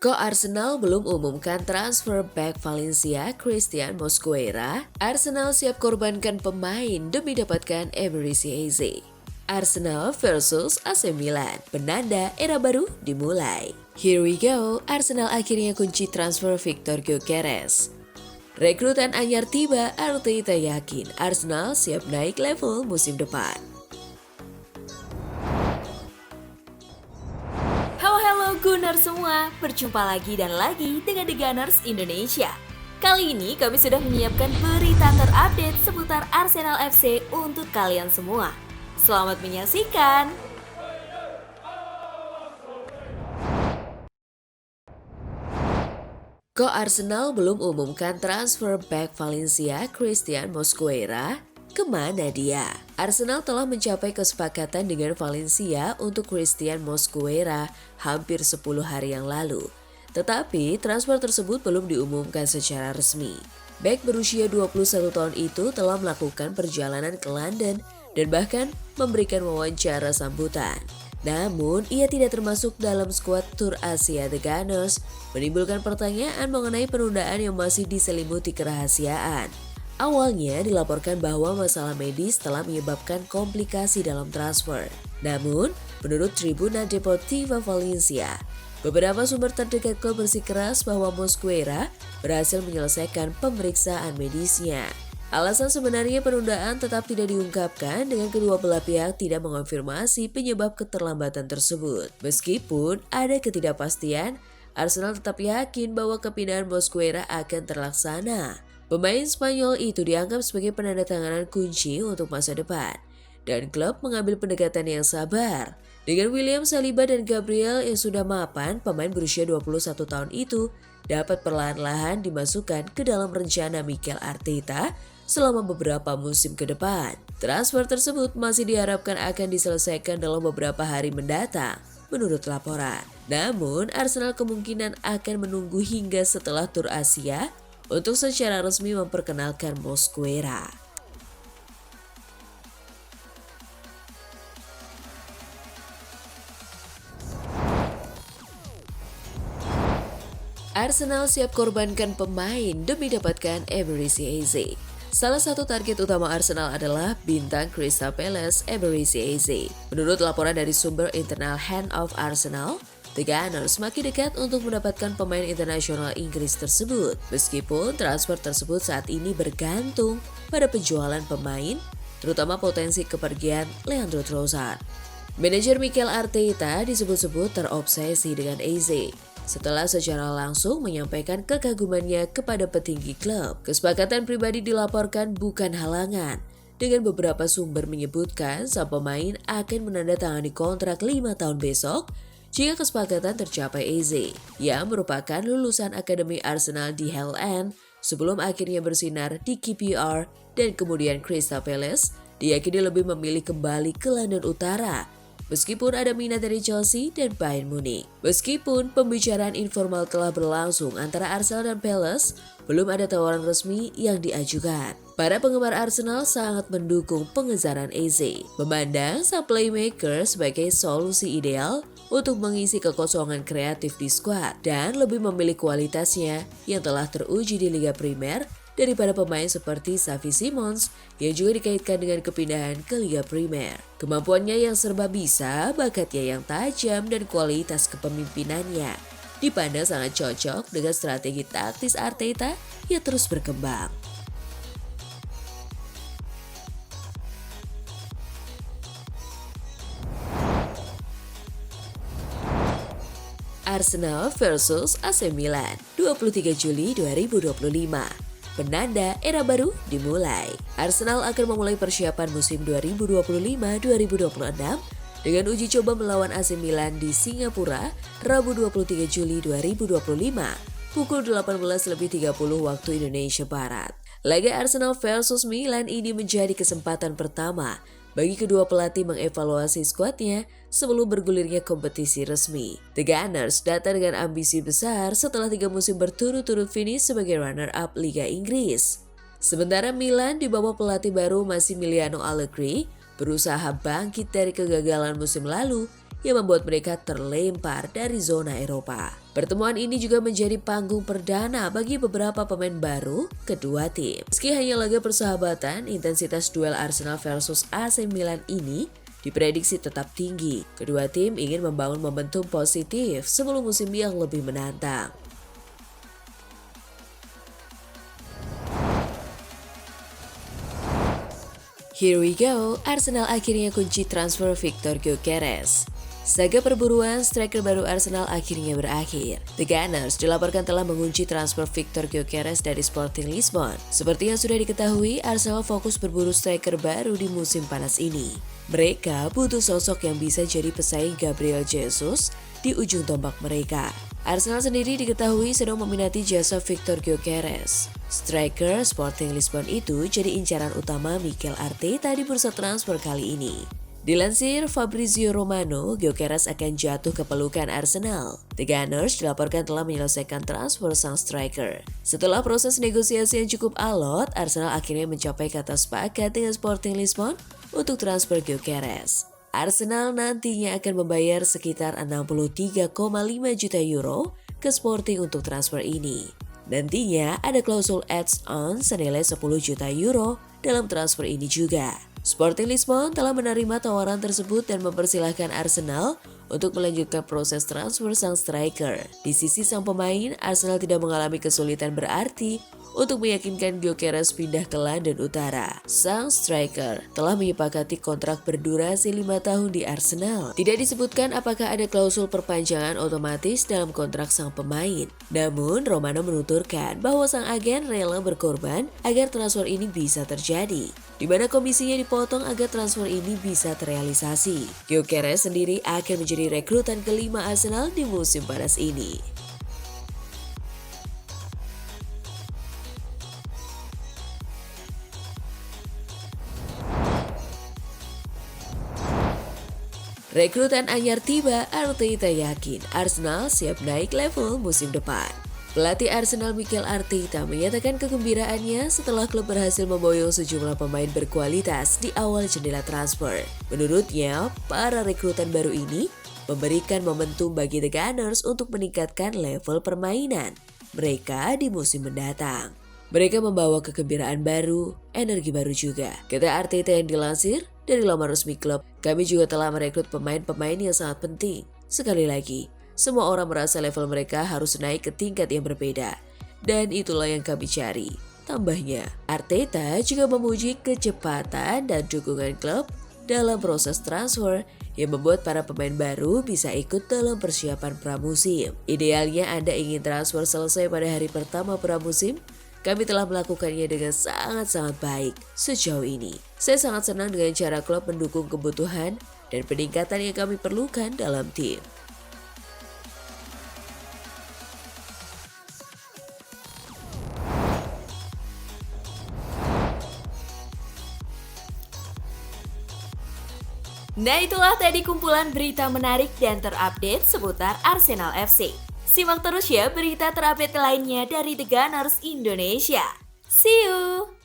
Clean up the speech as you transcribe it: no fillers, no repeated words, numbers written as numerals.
Kok Arsenal belum umumkan transfer back Valencia Christian Mosquera? Arsenal siap korbankan pemain demi dapatkan Eberechi Eze. Arsenal versus AC Milan, penanda era baru dimulai. Here we go, Arsenal akhirnya kunci transfer Victor Gyökeres. Rekrutan anyar tiba, Arteta yakin Arsenal siap naik level musim depan. Halo Gunners semua, berjumpa lagi dan lagi dengan The Gunners Indonesia. Kali ini kami sudah menyiapkan berita terupdate seputar Arsenal FC untuk kalian semua. Selamat menyaksikan! Kok Arsenal belum umumkan transfer back Valencia Christian Mosquera? Kemana dia? Arsenal telah mencapai kesepakatan dengan Valencia untuk Christian Mosquera hampir 10 hari yang lalu. Tetapi transfer tersebut belum diumumkan secara resmi. Bek berusia 21 tahun itu telah melakukan perjalanan ke London dan bahkan memberikan wawancara sambutan. Namun, ia tidak termasuk dalam skuad Tur Asia The Gunners, menimbulkan pertanyaan mengenai penundaan yang masih diselimuti kerahasiaan. Awalnya dilaporkan bahwa masalah medis telah menyebabkan komplikasi dalam transfer. Namun, menurut Tribuna Deportiva Valencia, beberapa sumber terdekat klub bersikeras bahwa Mosquera berhasil menyelesaikan pemeriksaan medisnya. Alasan sebenarnya penundaan tetap tidak diungkapkan dengan kedua belah pihak tidak mengonfirmasi penyebab keterlambatan tersebut. Meskipun ada ketidakpastian, Arsenal tetap yakin bahwa kepindahan Mosquera akan terlaksana. Pemain Spanyol itu dianggap sebagai penandatanganan kunci untuk masa depan, dan klub mengambil pendekatan yang sabar. Dengan William Saliba dan Gabriel yang sudah mapan, pemain berusia 21 tahun itu dapat perlahan-lahan dimasukkan ke dalam rencana Mikel Arteta selama beberapa musim ke depan. Transfer tersebut masih diharapkan akan diselesaikan dalam beberapa hari mendatang, menurut laporan. Namun, Arsenal kemungkinan akan menunggu hingga setelah Tur Asia untuk secara resmi memperkenalkan Mosquera. Arsenal siap korbankan pemain demi dapatkan Eberechi Eze. Salah satu target utama Arsenal adalah bintang Crystal Palace Eberechi Eze. Menurut laporan dari sumber internal Hand of Arsenal, The Gunners semakin dekat untuk mendapatkan pemain internasional Inggris tersebut. Meskipun transfer tersebut saat ini bergantung pada penjualan pemain, terutama potensi kepergian Leandro Trossard. Manajer Mikel Arteta disebut-sebut terobsesi dengan Eze setelah secara langsung menyampaikan kekagumannya kepada petinggi klub. Kesepakatan pribadi dilaporkan bukan halangan, dengan beberapa sumber menyebutkan sang pemain akan menandatangani kontrak 5 tahun besok jika kesepakatan tercapai Eze, yang merupakan lulusan Akademi Arsenal di Hell End sebelum akhirnya bersinar di QPR dan kemudian Crystal Palace, diyakini lebih memilih kembali ke London Utara. Meskipun ada minat dari Chelsea dan Bayern Munich. Meskipun pembicaraan informal telah berlangsung antara Arsenal dan Palace, belum ada tawaran resmi yang diajukan. Para penggemar Arsenal sangat mendukung pengejaran Eze, memandang sang playmaker sebagai solusi ideal untuk mengisi kekosongan kreatif di skuad dan lebih memilih kualitasnya yang telah teruji di Liga Primer daripada pemain seperti Xavi Simons yang juga dikaitkan dengan kepindahan ke Liga Primer. Kemampuannya yang serba bisa, bakatnya yang tajam, dan kualitas kepemimpinannya dipandang sangat cocok dengan strategi taktis Arteta yang terus berkembang. Arsenal versus AC Milan, 23 Juli 2025. Penanda era baru dimulai. Arsenal akan memulai persiapan musim 2025-2026 dengan uji coba melawan AC Milan di Singapura, Rabu 23 Juli 2025, pukul 18.30 waktu Indonesia Barat. Laga Arsenal versus Milan ini menjadi kesempatan pertama bagi kedua pelatih mengevaluasi skuadnya sebelum bergulirnya kompetisi resmi. The Gunners datang dengan ambisi besar setelah 3 musim berturut-turut finish sebagai runner-up Liga Inggris. Sementara Milan di bawah pelatih baru Massimiliano Allegri berusaha bangkit dari kegagalan musim lalu yang membuat mereka terlempar dari zona Eropa. Pertemuan ini juga menjadi panggung perdana bagi beberapa pemain baru kedua tim. Meski hanya laga persahabatan, intensitas duel Arsenal versus AC Milan ini diprediksi tetap tinggi. Kedua tim ingin membangun momentum positif sebelum musim yang lebih menantang. Here we go, Arsenal akhirnya kunci transfer Victor Gyökeres. Saga perburuan striker baru Arsenal akhirnya berakhir. The Gunners dilaporkan telah mengunci transfer Victor Gyökeres dari Sporting Lisbon. Seperti yang sudah diketahui, Arsenal fokus berburu striker baru di musim panas ini. Mereka butuh sosok yang bisa jadi pesaing Gabriel Jesus di ujung tombak mereka. Arsenal sendiri diketahui sedang meminati jasa Victor Gyökeres. Striker Sporting Lisbon itu jadi incaran utama Mikel Arteta di bursa transfer kali ini. Dilansir Fabrizio Romano, Gyökeres akan jatuh ke pelukan Arsenal. The Gunners dilaporkan telah menyelesaikan transfer sang striker. Setelah proses negosiasi yang cukup alot, Arsenal akhirnya mencapai kata sepakat dengan Sporting Lisbon untuk transfer Gyökeres. Arsenal nantinya akan membayar sekitar 63,5 juta euro ke Sporting untuk transfer ini. Nantinya ada klausul adds-on senilai 10 juta euro dalam transfer ini juga. Sporting Lisbon telah menerima tawaran tersebut dan mempersilahkan Arsenal untuk melanjutkan proses transfer sang striker. Di sisi sang pemain, Arsenal tidak mengalami kesulitan berarti untuk meyakinkan Gyökeres pindah ke London Utara. Sang striker telah menyepakati kontrak berdurasi 5 tahun di Arsenal. Tidak disebutkan apakah ada klausul perpanjangan otomatis dalam kontrak sang pemain. Namun, Romano menuturkan bahwa sang agen rela berkorban agar transfer ini bisa terjadi, di mana komisinya dipotong agar transfer ini bisa terrealisasi. Gyökeres sendiri akan menjadi rekrutan kelima Arsenal di musim panas ini. Rekrutan anyar tiba, Arteta yakin Arsenal siap naik level musim depan. Pelatih Arsenal Mikel Arteta menyatakan kegembiraannya setelah klub berhasil memboyong sejumlah pemain berkualitas di awal jendela transfer. Menurutnya, para rekrutan baru ini memberikan momentum bagi The Gunners untuk meningkatkan level permainan mereka di musim mendatang. Mereka membawa kegembiraan baru, energi baru juga. Kata Arteta yang dilansir dari laman resmi klub, kami juga telah merekrut pemain-pemain yang sangat penting. Sekali lagi, semua orang merasa level mereka harus naik ke tingkat yang berbeda. Dan itulah yang kami cari. Tambahnya, Arteta juga memuji kecepatan dan dukungan klub dalam proses transfer yang membuat para pemain baru bisa ikut dalam persiapan pramusim. Idealnya Anda ingin transfer selesai pada hari pertama pramusim. Kami telah melakukannya dengan sangat-sangat baik sejauh ini. Saya sangat senang dengan cara klub mendukung kebutuhan dan peningkatan yang kami perlukan dalam tim. Nah, itulah tadi kumpulan berita menarik dan terupdate seputar Arsenal FC. Simak terus ya berita terupdate lainnya dari The Gunners Indonesia. See you!